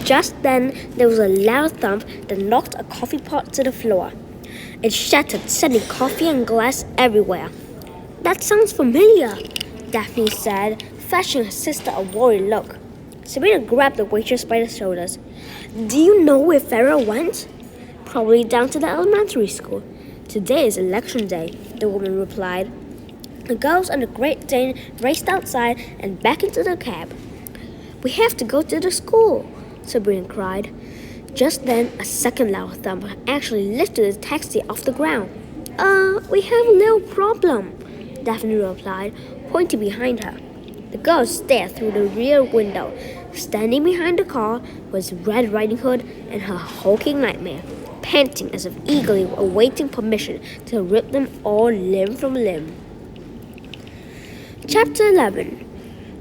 Just then, there was a loud thump that knocked a coffee pot to the floor. It shattered, sending coffee and glass everywhere. "That sounds familiar," Daphne said, flashing her sister a worried look. Sabrina grabbed the waitress by the shoulders. "Do you know where Farah went?" "Probably down to the elementary school. Today is election day," the woman replied. The girls and the Great Dane raced outside and back into the cab. "We have to go to the school," Sabrina cried. Just then, a second loud thump actually lifted the taxi off the ground. We have a little problem," Daphne replied, pointing behind her. The girls stared through the rear window. Standing behind the car was Red Riding Hood and her hulking nightmare, panting as if eagerly awaiting permission to rip them all limb from limb. Chapter 11.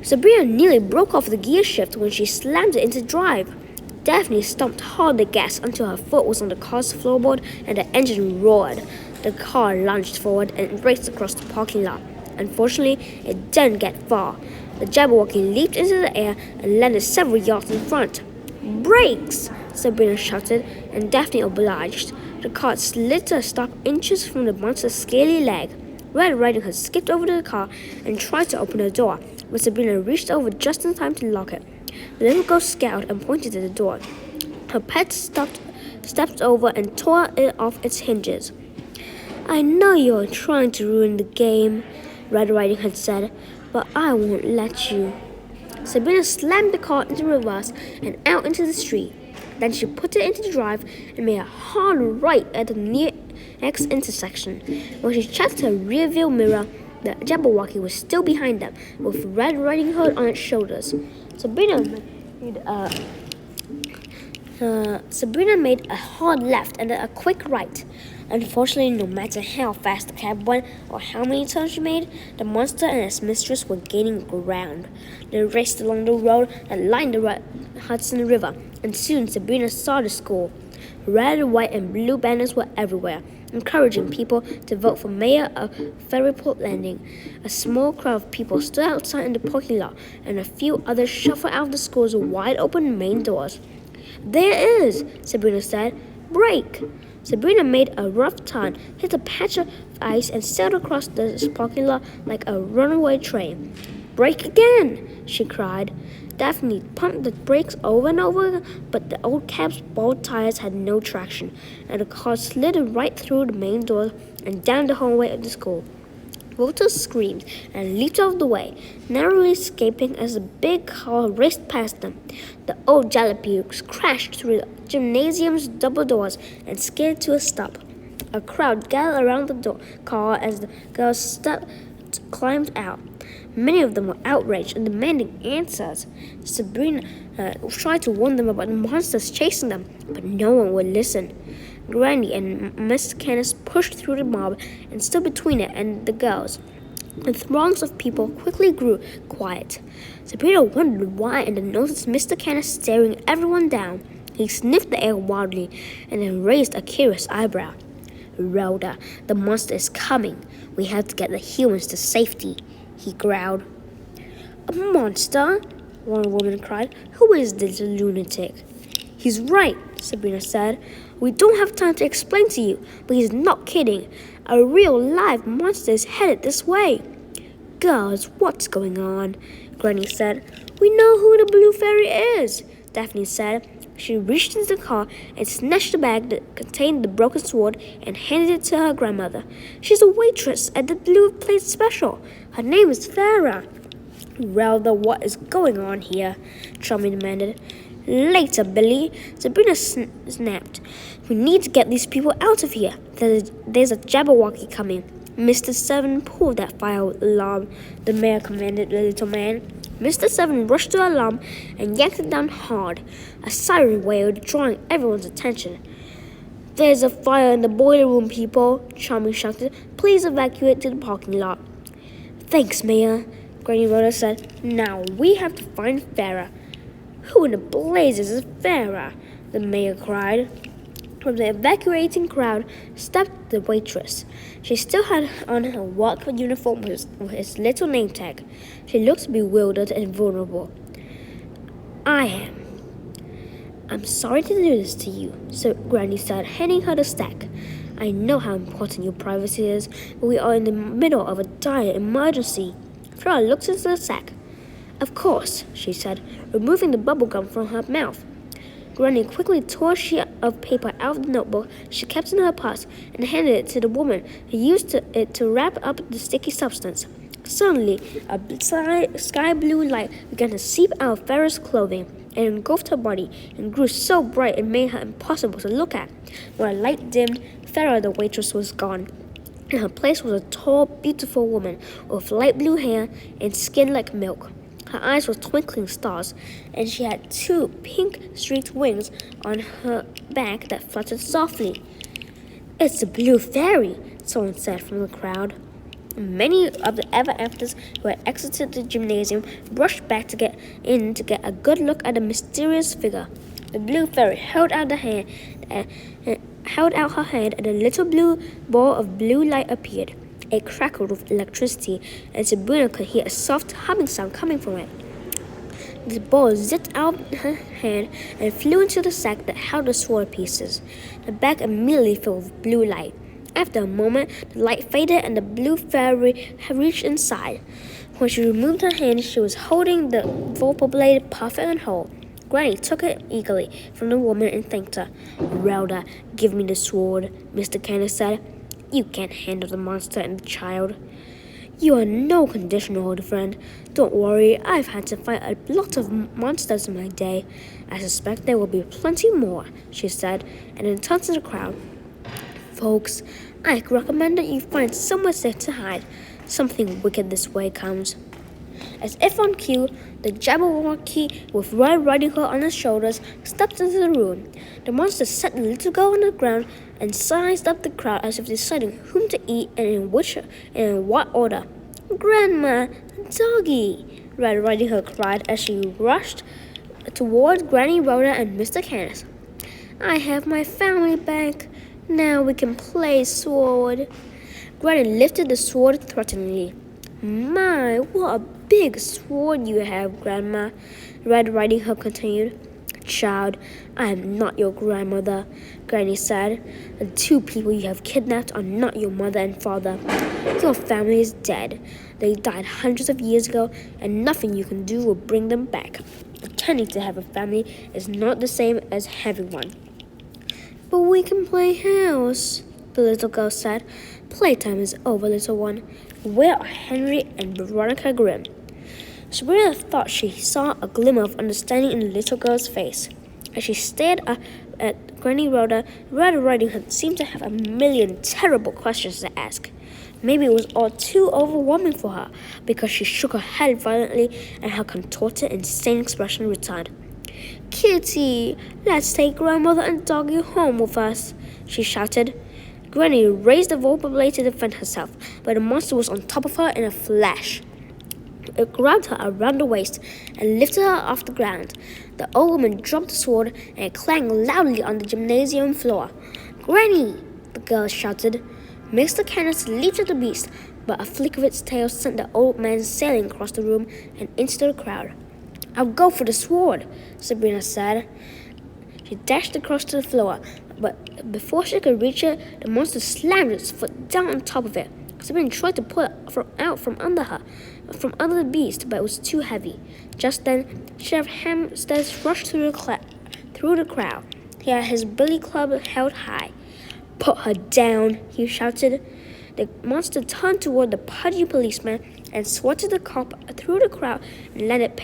Sabrina nearly broke off the gear shift when she slammed it into drive. Daphne stomped hard on the gas until her foot was on the car's floorboard and the engine roared. The car lunged forward and raced across the parking lot. Unfortunately, it didn't get far. The Jabberwocky leaped into the air and landed several yards in front. "Brakes!" Sabrina shouted, and Daphne obliged. The car slid to a stop inches from the monster's scaly leg. Red Riding Hood skipped over to the car and tried to open the door, but Sabrina reached over just in time to lock it. The little girl scowled and pointed to the door. Her pet stepped over and tore it off its hinges. "I know you're trying to ruin the game," Red Riding Hood said, "but I won't let you." Sabrina slammed the car into reverse and out into the street. Then she put it into drive and made a hard right at the next intersection. When she checked her rearview mirror, the Jabberwocky was still behind them, with Red Riding Hood on its shoulders. Sabrina made a hard left and then a quick right. Unfortunately, no matter how fast the cab went or how many turns she made, the monster and its mistress were gaining ground. They raced along the road that lined the Hudson River, and soon Sabrina saw the school. Red, white, and blue banners were everywhere, encouraging people to vote for mayor of Ferryport Landing. A small crowd of people stood outside in the parking lot, and a few others shuffled out of the school's wide-open main doors. "There it is," Sabrina said. "Brake!" Sabrina made a rough turn, hit a patch of ice, and sailed across the parking lot like a runaway train. "Brake again!" she cried. Daphne pumped the brakes over and over, but the old cab's bald tires had no traction, and the car slid right through the main door and down the hallway of the school. Walter screamed and leaped out of the way, narrowly escaping as the big car raced past them. The old jalapenos crashed through the gymnasium's double doors and skidded to a stop. A crowd gathered around the car as the girls climbed out. Many of them were outraged and demanding answers. Sabrina tried to warn them about the monsters chasing them, but no one would listen. Granny and Mr. Canis pushed through the mob and stood between it and the girls. The throngs of people quickly grew quiet. Sabrina wondered why and then noticed Mr. Canis staring everyone down. He sniffed the air wildly and then raised a curious eyebrow. "Rhoda, the monster is coming. We have to get the humans to safety," he growled. "A monster?" one woman cried. "Who is this lunatic?" "He's right," Sabrina said. "We don't have time to explain to you, but he's not kidding. A real live monster is headed this way." "Girls, what's going on?" Granny said. "We know who the blue fairy is," Daphne said. She reached into the car and snatched the bag that contained the broken sword and handed it to her grandmother. "She's a waitress at the Blue Plate Special. Her name is Farah." "Rhoda, what is going on here?" Tommy demanded. "Later, Billy," Sabrina snapped. "We need to get these people out of here. There's a Jabberwocky coming." "Mr. Seven, pull that fire alarm," the mayor commanded the little man. Mr. Seven rushed to the alarm and yanked it down hard. A siren wailed, drawing everyone's attention. "There's a fire in the boiler room, people," Charming shouted. "Please evacuate to the parking lot." "Thanks, Mayor," Granny Rhoda said. "Now we have to find Farah." "Who in the blazes is Farah?" the mayor cried. From the evacuating crowd stepped the waitress. She still had on her work uniform with its little name tag. She looked bewildered and vulnerable. "I am." I'm sorry to do this to you, so Granny said, handing her the stack. I know how important your privacy is, but we are in the middle of a dire emergency. Flora looked into the sack. Of course, she said, removing the bubble gum from her mouth. Granny quickly tore a sheet of paper out of the notebook she kept in her purse and handed it to the woman who used it to wrap up the sticky substance. Suddenly, a sky blue light began to seep out of Farrah's clothing and engulfed her body and grew so bright it made her impossible to look at. When the light dimmed, Farrah the waitress was gone. In her place was a tall, beautiful woman with light blue hair and skin like milk. Her eyes were twinkling stars, and she had 2 pink-streaked wings on her back that fluttered softly. It's the Blue Fairy, someone said from the crowd. Many of the ever-afters who had exited the gymnasium rushed back to get a good look at the mysterious figure. The Blue Fairy held out her hand, and a little blue ball of blue light appeared. It crackled with electricity, and Sabrina could hear a soft humming sound coming from it. The ball zipped out of her hand and flew into the sack that held the sword pieces. The bag immediately filled with blue light. After a moment, the light faded and the Blue Fairy reached inside. When she removed her hand, she was holding the vorpal blade perfect and whole. Granny took it eagerly from the woman and thanked her. Rhoda, give me the sword, Mr. Candace said. You can't handle the monster and the child. You are no condition to hold a friend. Don't worry, I've had to fight a lot of monsters in my day. I suspect there will be plenty more, she said, and then turned to the crowd. Folks, I recommend that you find somewhere safe to hide. Something wicked this way comes. As if on cue, the Jabberwocky with Red Riding Hood on his shoulders stepped into the room. The monster set the little girl on the ground and sized up the crowd as if deciding whom to eat and in what order. Grandma, doggy, Red Riding Hood cried as she rushed toward Granny Rhoda and Mr. Candace. I have my family back. Now we can play sword. Granny lifted the sword threateningly. My, what a big sword you have, Grandma, Red Riding Hood continued. Child, I am not your grandmother, Granny said. The 2 people you have kidnapped are not your mother and father. Your family is dead. They died hundreds of years ago, and nothing you can do will bring them back. Pretending to have a family is not the same as having one. But we can play house, the little girl said. Playtime is over, little one. Where are Henry and Veronica Grimm? Sabrina thought she saw a glimmer of understanding in the little girl's face. As she stared up at Granny Rhoda, Red Riding Hood seemed to have a million terrible questions to ask. Maybe it was all too overwhelming for her, because she shook her head violently and her contorted, insane expression returned. Kitty, let's take Grandmother and Doggy home with us, she shouted. Granny raised the vorpal blade to defend herself, but the monster was on top of her in a flash. It grabbed her around the waist and lifted her off the ground. The old woman dropped the sword and it clanged loudly on the gymnasium floor. Granny, the girl shouted. Mr. Candace leaped at the beast, but a flick of its tail sent the old man sailing across the room and into the crowd. I'll go for the sword, Sabrina said. She dashed across to the floor, but before she could reach it, the monster slammed its foot down on top of it. Sabrina tried to pull it out from under the beast, but it was too heavy. Just then, Sheriff Hampstead rushed through the crowd. He had his billy club held high. Put her down, he shouted. The monster turned toward the pudgy policeman and swatted the cop through the crowd and landed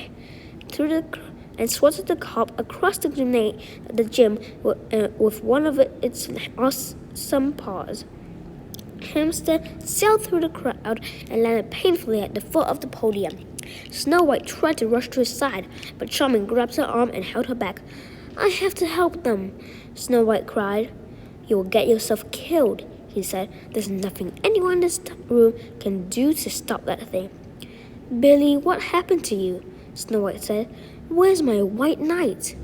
swatted the cop across the gym with one of its awesome paws. Hampstead sailed through the crowd and landed painfully at the foot of the podium. Snow White tried to rush to his side, but Charming grabbed her arm and held her back. I have to help them, Snow White cried. You will get yourself killed, he said. There's nothing anyone in this room can do to stop that thing. Billy, what happened to you? Snow White said. Where's my white knight?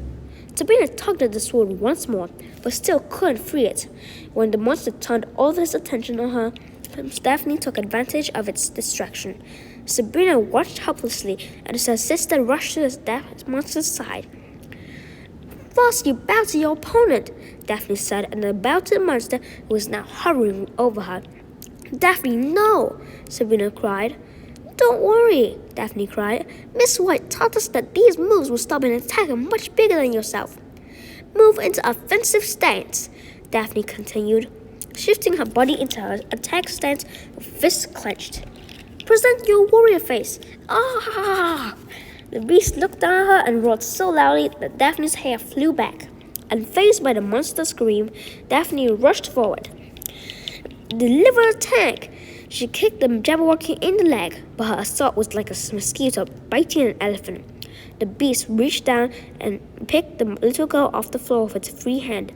Sabrina tugged at the sword once more, but still couldn't free it. When the monster turned all of his attention on her, Daphne took advantage of its distraction. Sabrina watched helplessly as her sister rushed to the monster's side. fast you bow to your opponent, Daphne said, and bowed to the monster who was now hovering over her. Daphne, no, Sabrina cried. Don't worry, Daphne cried. Miss White taught us that these moves will stop an attacker much bigger than yourself. Move into offensive stance, Daphne continued, shifting her body into her attack stance with fists clenched. Present your warrior face. Ah! The beast looked down at her and roared so loudly that Daphne's hair flew back. Unfazed by the monster's scream, Daphne rushed forward. Deliver attack! She kicked the Jabberwocky in the leg, but her assault was like a mosquito biting an elephant. The beast reached down and picked the little girl off the floor with its free hand.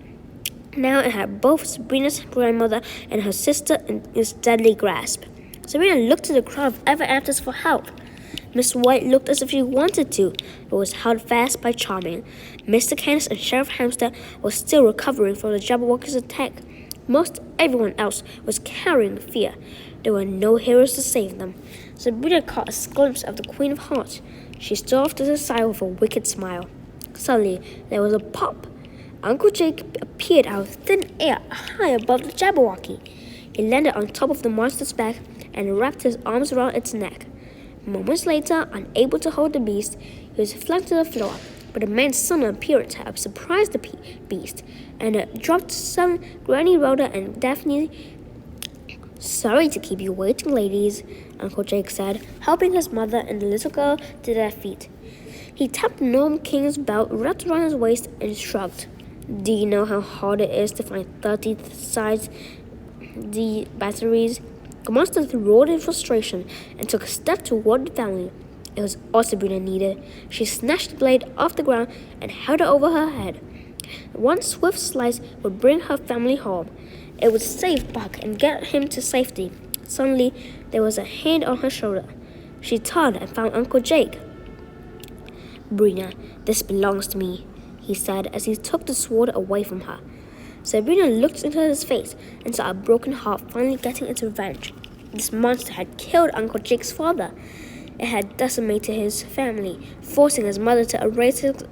Now it had both Sabrina's grandmother and her sister in its deadly grasp. Sabrina looked to the crowd of ever afters for help. Miss White looked as if she wanted to, but was held fast by Charming. Mr. Candace and Sheriff Hamster were still recovering from the Jabberwocky's attack. Most everyone else was cowering in fear. There were no heroes to save them. Sabrina caught a glimpse of the Queen of Hearts. She stood off to the side with a wicked smile. Suddenly, there was a pop. Uncle Jake appeared out of thin air high above the Jabberwocky. He landed on top of the monster's back and wrapped his arms around its neck. Moments later, unable to hold the beast, he was flung to the floor. But the man's sudden appearance had surprised the beast, and it dropped some Granny Rhoda and Daphne. Sorry to keep you waiting, ladies, Uncle Jake said, helping his mother and the little girl to their feet. He tapped the Gnome King's belt wrapped around his waist and shrugged. Do you know how hard it is to find 30-size batteries? The monster roared in frustration and took a step toward the family. It was all Sabrina needed. She snatched the blade off the ground and held it over her head. One swift slice would bring her family home. It would save Buck and get him to safety. Suddenly, there was a hand on her shoulder. She turned and found Uncle Jake. Sabrina, this belongs to me, he said as he took the sword away from her. Sabrina looked into his face and saw a broken heart finally getting its revenge. This monster had killed Uncle Jake's father. It had decimated his family, forcing his mother to erase his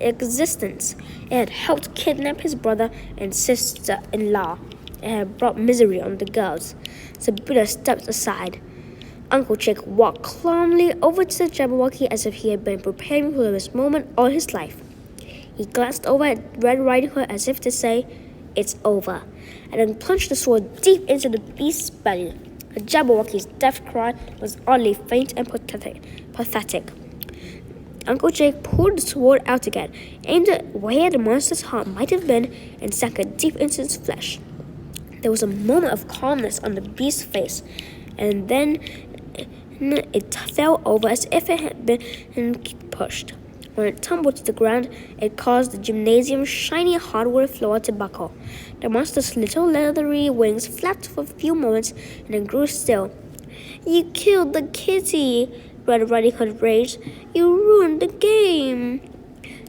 existence. It had helped kidnap his brother and sister-in-law. It had brought misery on the girls. Sabrina stepped aside. Uncle Jake walked calmly over to the Jabberwocky as if he had been preparing for this moment all his life. He glanced over at Red Riding Hood as if to say, "It's over," and then plunged the sword deep into the beast's belly. The Jabberwocky's death cry was oddly faint and pathetic. Uncle Jake pulled the sword out again, aimed it where the monster's heart might have been, and sank it deep into its flesh. There was a moment of calmness on the beast's face, and then it fell over as if it had been pushed. When it tumbled to the ground, it caused the gymnasium's shiny hardwood floor to buckle. The monster's little leathery wings flapped for a few moments and then grew still. You killed the kitty, Red Riding Hood raged. You ruined the game.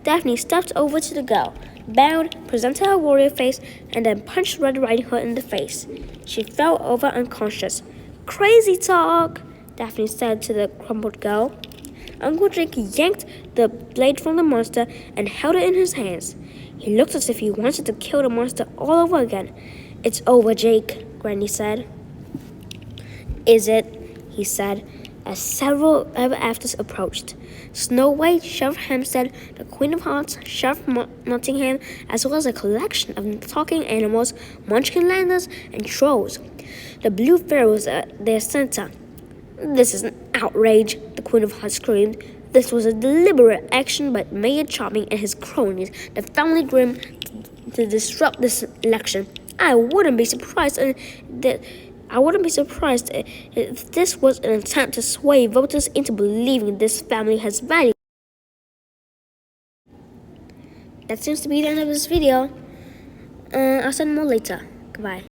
Daphne stepped over to the girl, bowed, presented her warrior face, and then punched Red Riding Hood in the face. She fell over unconscious. Crazy talk, Daphne said to the crumpled girl. Uncle Jake yanked the blade from the monster and held it in his hands. He looked as if he wanted to kill the monster all over again. It's over, Jake, Granny said. Is it? He said, as several ever afters approached. Snow White, Sheriff Hampstead, the Queen of Hearts, Sheriff Nottingham, as well as a collection of talking animals, Munchkinlanders, and trolls. The Blue Fairy was at their center. This is an outrage, the Queen of Hearts screamed. This was a deliberate action by Mayor Charming and his cronies, the Family Grimm, to disrupt this election. I wouldn't be surprised if this was an attempt to sway voters into believing this family has value. That seems to be the end of this video. I'll send more later. Goodbye.